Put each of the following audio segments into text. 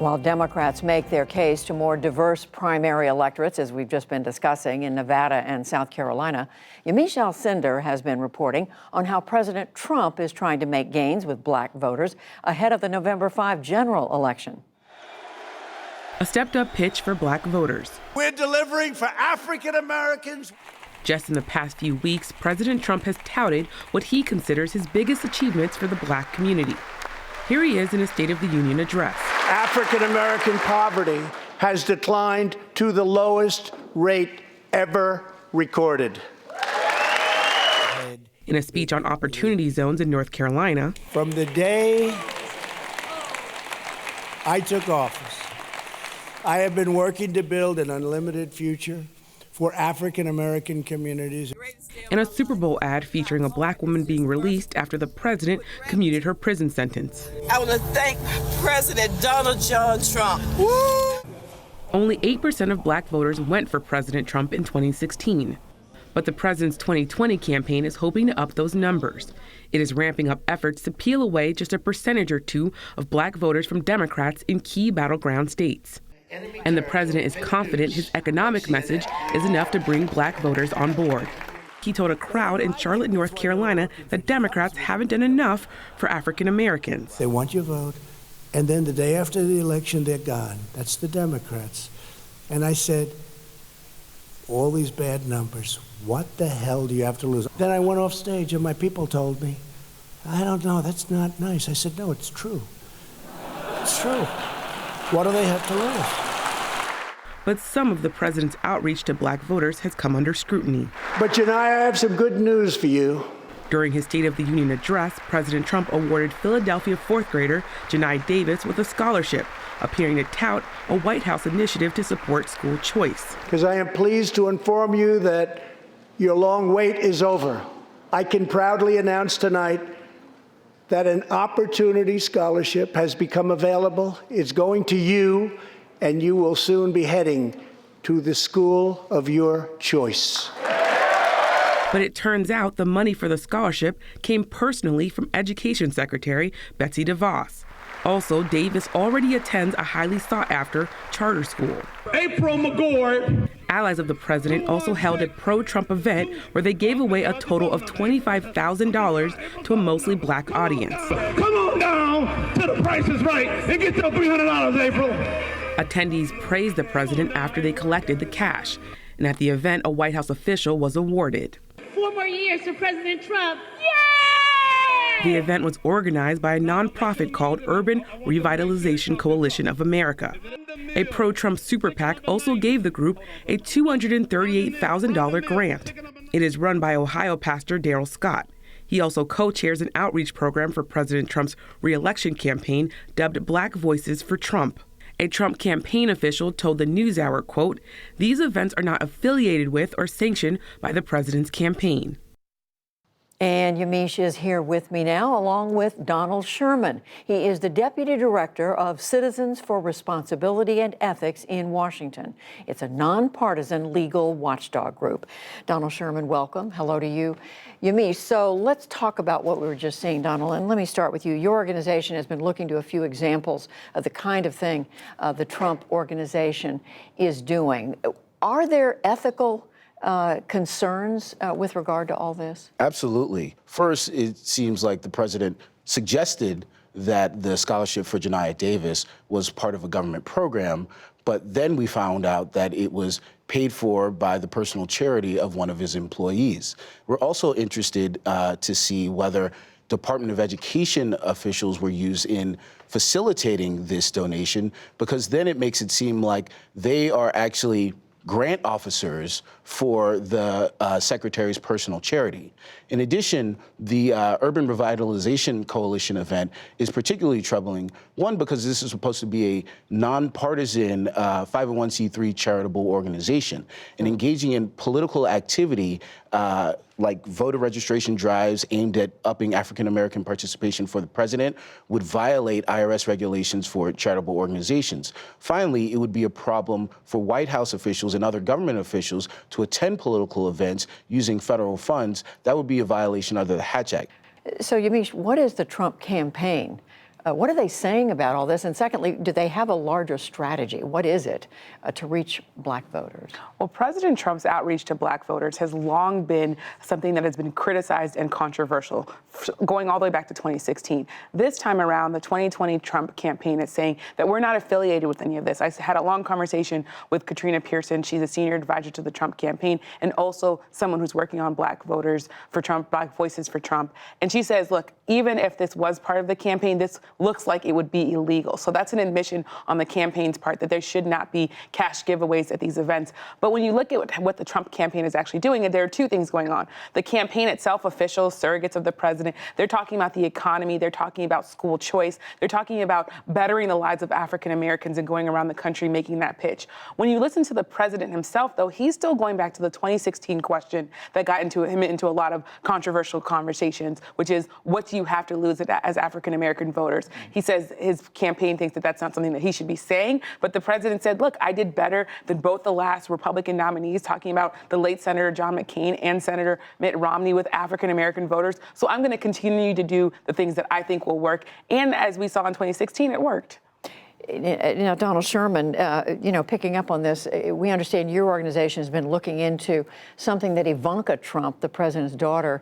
While Democrats make their case to more diverse primary electorates, as we've just been discussing in Nevada and South Carolina, Yamiche Alcindor has been reporting on how President Trump is trying to make gains with black voters ahead of the November 5 general election. A stepped-up pitch for black voters. We're delivering for African Americans. Just in the past few weeks, President Trump has touted what he considers his biggest achievements for the black community. Here he is in his State of the Union address. African American poverty has declined to the lowest rate ever recorded. In a speech on opportunity zones in North Carolina, from the day I took office, I have been working to build an unlimited future for African American communities. In a Super Bowl ad featuring a black woman being released after the president commuted her prison sentence. I want to thank President Donald John Trump. Woo! Only 8% of black voters went for President Trump in 2016. But the president's 2020 campaign is hoping to up those numbers. It is ramping up efforts to peel away just a percentage or two of black voters from Democrats in key battleground states. And the president is confident his economic message is enough to bring black voters on board. He told a crowd in Charlotte, North Carolina, that Democrats haven't done enough for African Americans. They want your vote, and then the day after the election, they're gone. That's the Democrats. And I said, all these bad numbers, what the hell do you have to lose? Then I went off stage, and my people told me, I don't know, that's not nice. I said, no, it's true. It's true. What do they have to lose? But some of the president's outreach to black voters has come under scrutiny. But Janai, I have some good news for you. During his State of the Union address, President Trump awarded Philadelphia fourth grader Janai Davis with a scholarship, appearing to tout a White House initiative to support school choice. Because I am pleased to inform you that your long wait is over. I can proudly announce tonight that an opportunity scholarship has become available. It's going to you, and you will soon be heading to the school of your choice. But it turns out the money for the scholarship came personally from Education Secretary Betsy DeVos. Also, Davis already attends a highly sought-after charter school. April McGord. Allies of the president also held a pro-Trump event where they gave away a total of $25,000 to a mostly black audience. Come on down to The Price is Right and get your $300, April. Attendees praised the president after they collected the cash. And at the event, a White House official was awarded. 4 more years for President Trump. Yay! The event was organized by a nonprofit called Urban Revitalization Coalition of America. A pro-Trump super PAC also gave the group a $238,000 grant. It is run by Ohio pastor Darrell Scott. He also co-chairs an outreach program for President Trump's re-election campaign dubbed Black Voices for Trump. A Trump campaign official told the NewsHour, quote, "These events are not affiliated with or sanctioned by the president's campaign." And Yamiche is here with me now, along with Donald Sherman. He is the Deputy Director of Citizens for Responsibility and Ethics in Washington. It's a nonpartisan legal watchdog group. Donald Sherman, welcome. Hello to you. Yamiche, so let's talk about what we were just saying, Donald, and let me start with you. Your organization has been looking to a few examples of the kind of thing the Trump organization is doing. Are there ethical concerns with regard to all this? Absolutely. First, it seems like the president suggested that the scholarship for Janai Davis was part of a government program, but then we found out that it was paid for by the personal charity of one of his employees. We're also interested to see whether Department of Education officials were used in facilitating this donation, because then it makes it seem like they are actually grant officers for the secretary's personal charity. In addition, the Urban Revitalization Coalition event is particularly troubling. One, because this is supposed to be a nonpartisan 501c3 charitable organization, and engaging in political activity like voter registration drives aimed at upping African-American participation for the president would violate IRS regulations for charitable organizations. Finally, it would be a problem for White House officials and other government officials to attend political events using federal funds. That would be a violation under the Hatch Act. So, Yamiche, what is the Trump campaign What are they saying about all this? And secondly, do they have a larger strategy? What is it to reach black voters? Well, President Trump's outreach to black voters has long been something that has been criticized and controversial, going all the way back to 2016. This time around, the 2020 Trump campaign is saying that we're not affiliated with any of this. I had a long conversation with Katrina Pearson. She's a senior advisor to the Trump campaign and also someone who's working on black voters for Trump, Black Voices for Trump. And she says, look, even if this was part of the campaign, this looks like it would be illegal. So that's an admission on the campaign's part that there should not be cash giveaways at these events. But when you look at what the Trump campaign is actually doing, there are two things going on. The campaign itself, officials, surrogates of the president, they're talking about the economy, they're talking about school choice, they're talking about bettering the lives of African Americans and going around the country making that pitch. When you listen to the president himself, though, he's still going back to the 2016 question that got him into a lot of controversial conversations, which is, what do you have to lose as African American voters? He says his campaign thinks that that's not something that he should be saying, but the president said, look, I did better than both the last Republican nominees, talking about the late Senator John McCain and Senator Mitt Romney with African American voters. So I'm going to continue to do the things that I think will work. And as we saw in 2016, it worked. Now, Donald Sherman, picking up on this, we understand your organization has been looking into something that Ivanka Trump, the president's daughter,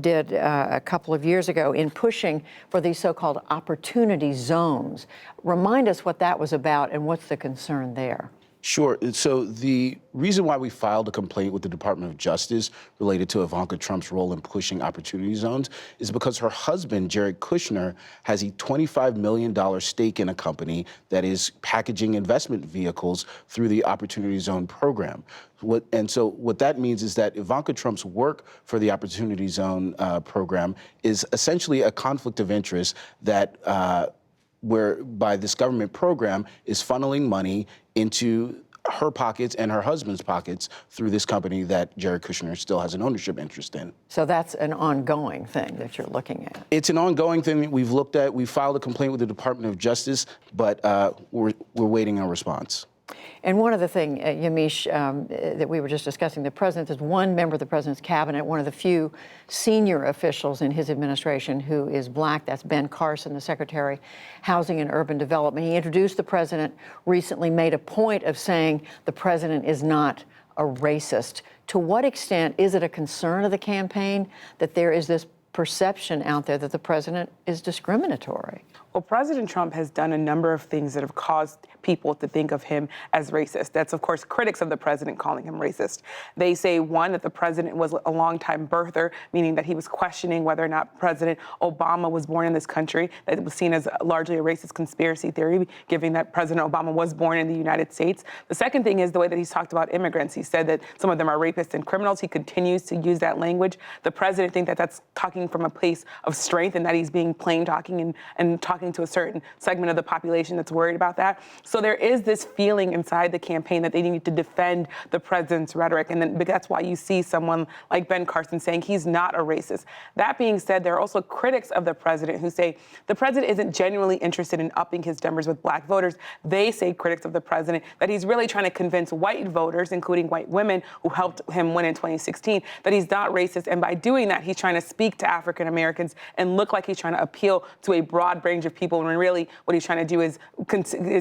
did a couple of years ago in pushing for these so-called opportunity zones. Remind us what that was about and what's the concern there. Sure. So the reason why we filed a complaint with the Department of Justice related to Ivanka Trump's role in pushing opportunity zones is because her husband, Jared Kushner, has a $25 million stake in a company that is packaging investment vehicles through the Opportunity Zone program. What that means is that Ivanka Trump's work for the Opportunity Zone program is essentially a conflict of interest that whereby this government program is funneling money into her pockets and her husband's pockets through this company that Jared Kushner still has an ownership interest in. So that's an ongoing thing that you're looking at. It's an ongoing thing that we've looked at. We filed a complaint with the Department of Justice, but we're waiting a response. And one other thing, Yamiche, that we were just discussing, the president is one member of the president's cabinet, one of the few senior officials in his administration who is black. That's Ben Carson, the Secretary, Housing and Urban Development. He introduced the president recently, made a point of saying the president is not a racist. To what extent is it a concern of the campaign that there is this perception out there that the president is discriminatory? Well, President Trump has done a number of things that have caused people to think of him as racist. That's, of course, critics of the president calling him racist. They say, one, that the president was a longtime birther, meaning that he was questioning whether or not President Obama was born in this country. That was seen as largely a racist conspiracy theory, given that President Obama was born in the United States. The second thing is the way that he's talked about immigrants. He said that some of them are rapists and criminals. He continues to use that language. The president thinks that that's talking from a place of strength and that he's being plain talking and talking to a certain segment of the population that's worried about that. So there is this feeling inside the campaign that they need to defend the president's rhetoric. And then that's why you see someone like Ben Carson saying he's not a racist. That being said, there are also critics of the president who say the president isn't genuinely interested in upping his numbers with black voters. They say, critics of the president, that he's really trying to convince white voters, including white women who helped him win in 2016, that he's not racist. And by doing that, he's trying to speak to African Americans and look like he's trying to appeal to a broad range of people, when really what he's trying to do is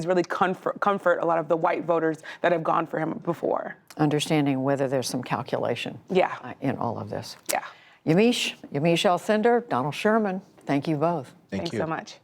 really comfort a lot of the white voters that have gone for him before. Understanding whether there's some calculation in all of this. Yeah. Yamiche Alcindor, Donald Sherman, thank you both. Thanks so much.